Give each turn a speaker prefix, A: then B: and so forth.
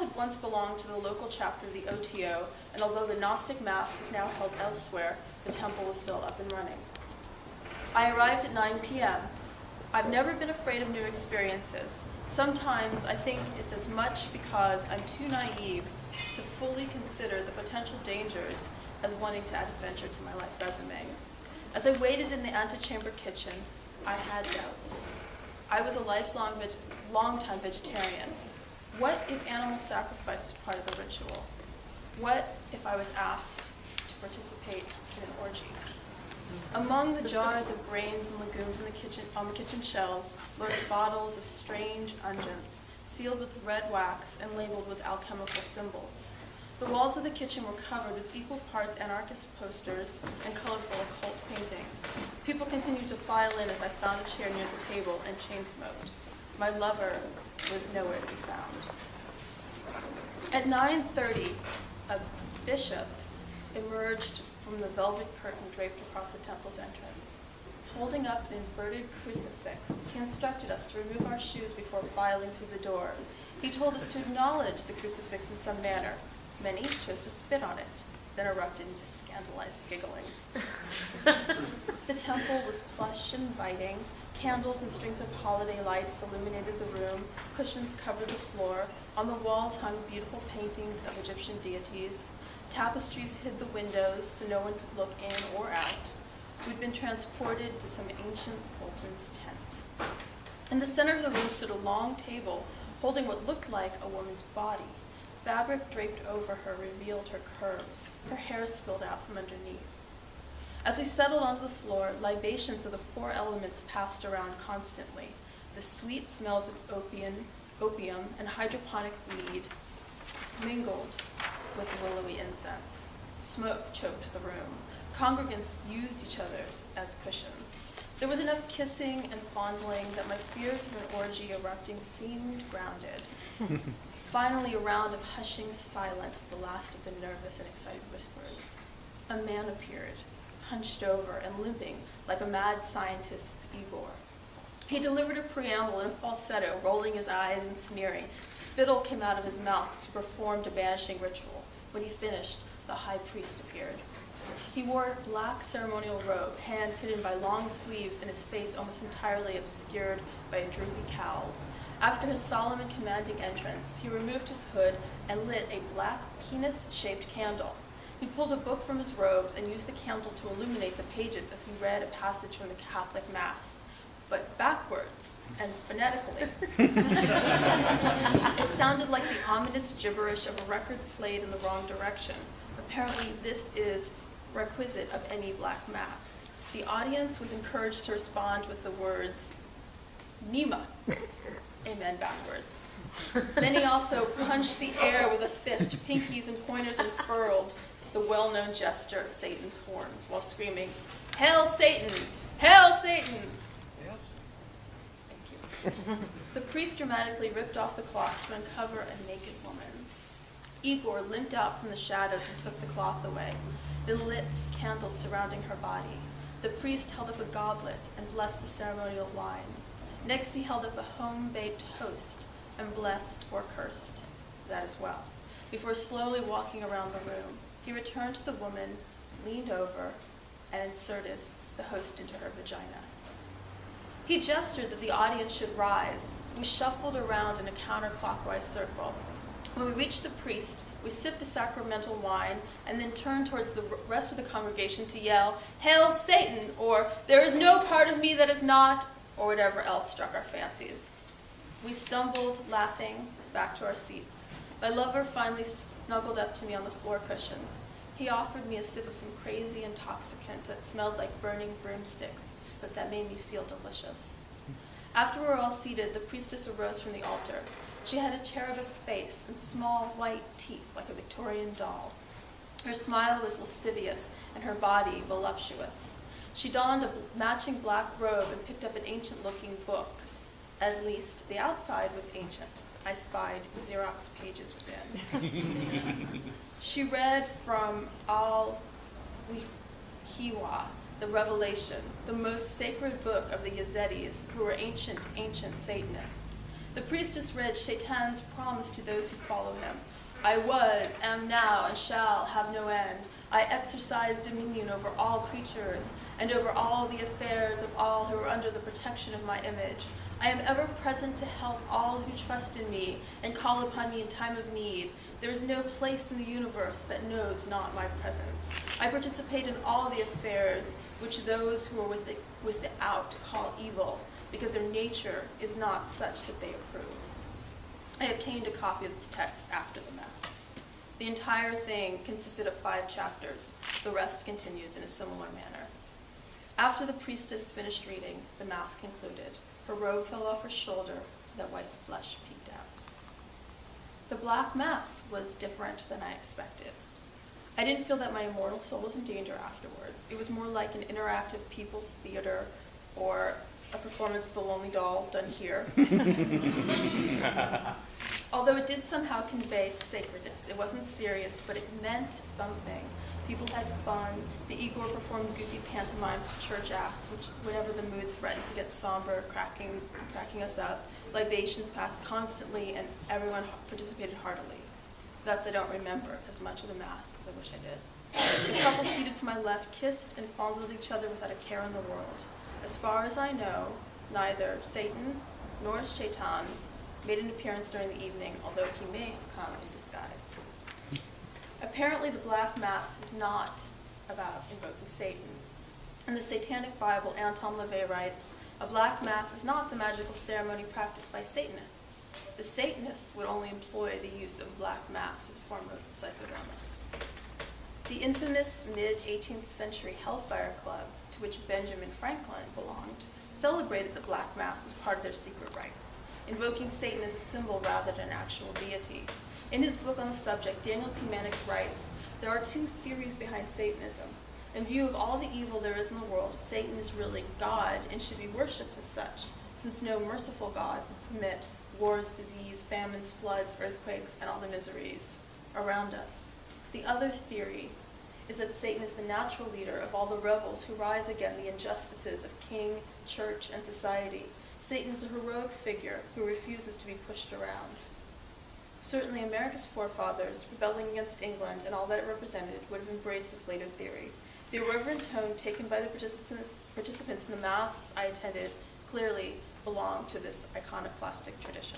A: had once belonged to the local chapter of the OTO, and although the Gnostic Mass was now held elsewhere, the temple was still up and running. I arrived at 9 p.m. I've never been afraid of new experiences. Sometimes I think it's as much because I'm too naive to fully consider the potential dangers as wanting to add adventure to my life resume. As I waited in the antechamber kitchen, I had doubts. I was a long-time vegetarian. What if animal sacrifice was part of the ritual? What if I was asked to participate in an orgy? Among the jars of grains and legumes on the kitchen shelves lurked bottles of strange unguents, sealed with red wax and labeled with alchemical symbols. The walls of the kitchen were covered with equal parts anarchist posters and colorful occult paintings. People continued to file in as I found a chair near the table and chain smoked. My lover was nowhere to be found. At 9:30, a bishop emerged from the velvet curtain draped across the temple's entrance. Holding up an inverted crucifix, he instructed us to remove our shoes before filing through the door. He told us to acknowledge the crucifix in some manner. Many chose to spit on it, then erupted into scandalized giggling. The temple was plush and inviting. Candles and strings of holiday lights illuminated the room. Cushions covered the floor. On the walls hung beautiful paintings of Egyptian deities. Tapestries hid the windows so no one could look in or out. We'd been transported to some ancient sultan's tent. In the center of the room stood a long table holding what looked like a woman's body. Fabric draped over her revealed her curves. Her hair spilled out from underneath. As we settled onto the floor, libations of the four elements passed around constantly. The sweet smells of opium and hydroponic weed mingled with willowy incense. Smoke choked the room. Congregants used each other as cushions. There was enough kissing and fondling that my fears of an orgy erupting seemed grounded. Finally, a round of hushing silence, the last of the nervous and excited whispers. A man appeared, hunched over and limping like a mad scientist's Igor. He delivered a preamble in a falsetto, rolling his eyes and sneering. Spittle came out of his mouth as he performed a banishing ritual. When he finished, the high priest appeared. He wore a black ceremonial robe, hands hidden by long sleeves and his face almost entirely obscured by a droopy cowl. After his solemn and commanding entrance, he removed his hood and lit a black penis-shaped candle. He pulled a book from his robes and used the candle to illuminate the pages as he read a passage from the Catholic Mass, but backwards and phonetically. It sounded like the ominous gibberish of a record played in the wrong direction. Apparently, this is requisite of any black mass. The audience was encouraged to respond with the words, Nima, amen backwards. Many also punched the air with a fist, pinkies and pointers unfurled, the well-known gesture of Satan's horns, while screaming, Hail Satan! Hail Satan!
B: Yes.
A: Thank you. The priest dramatically ripped off the cloth to uncover a naked woman. Igor limped out from the shadows and took the cloth away. The lit candles surrounding her body. The priest held up a goblet and blessed the ceremonial wine. Next he held up a home-baked host and blessed or cursed that as well. Before slowly walking around the room, he returned to the woman, leaned over, and inserted the host into her vagina. He gestured that the audience should rise. We shuffled around in a counterclockwise circle. When we reached the priest, we sipped the sacramental wine and then turned towards the rest of the congregation to yell, Hail Satan, or there is no part of me that is not, or whatever else struck our fancies. We stumbled, laughing, back to our seats. My lover finally snuggled up to me on the floor cushions. He offered me a sip of some crazy intoxicant that smelled like burning broomsticks, but that made me feel delicious. After we were all seated, the priestess arose from the altar. She had a cherubic face and small white teeth like a Victorian doll. Her smile was lascivious and her body voluptuous. She donned a matching black robe and picked up an ancient-looking book. At least, the outside was ancient. I spied Xerox pages within. She read from Al-Hiwa, the Revelation, the most sacred book of the Yazidis, who were ancient Satanists. The priestess read Shaitan's promise to those who follow him. I was, am now, and shall have no end. I exercise dominion over all creatures, and over all the affairs of all who are under the protection of my image. I am ever present to help all who trust in me and call upon me in time of need. There is no place in the universe that knows not my presence. I participate in all the affairs which those who are without call evil, because their nature is not such that they approve. I obtained a copy of this text after the Mass. The entire thing consisted of 5 chapters. The rest continues in a similar manner. After the priestess finished reading, the Mass concluded. Her robe fell off her shoulder so that white flesh peeked out. The Black Mass was different than I expected. I didn't feel that my immortal soul was in danger afterwards. It was more like an interactive people's theater or a performance of The Lonely Doll done here. Although it did somehow convey sacredness. It wasn't serious, but it meant something. People had fun. The Igor performed goofy pantomime church acts, which, whenever the mood threatened to get somber, cracking us up, libations passed constantly, and everyone participated heartily. Thus, I don't remember as much of the Mass as I wish I did. The couple seated to my left kissed and fondled each other without a care in the world. As far as I know, neither Satan nor Shaitan made an appearance during the evening, although he may have come in disguise. Apparently, the Black Mass is not about invoking Satan. In the Satanic Bible, Anton LaVey writes, "A Black Mass is not the magical ceremony practiced by Satanists. The Satanists would only employ the use of Black Mass as a form of psychodrama." The infamous mid-18th century Hellfire Club, to which Benjamin Franklin belonged, celebrated the Black Mass as part of their secret rites, invoking Satan as a symbol rather than an actual deity. In his book on the subject, Daniel P. Mannix writes, "There are 2 theories behind Satanism. In view of all the evil there is in the world, Satan is really God and should be worshipped as such, since no merciful God would permit wars, disease, famines, floods, earthquakes, and all the miseries around us. The other theory is that Satan is the natural leader of all the rebels who rise against the injustices of king, church, and society. Satan is a heroic figure who refuses to be pushed around." Certainly, America's forefathers, rebelling against England and all that it represented, would have embraced this later theory. The irreverent tone taken by the participants in the Mass I attended clearly belonged to this iconoclastic tradition.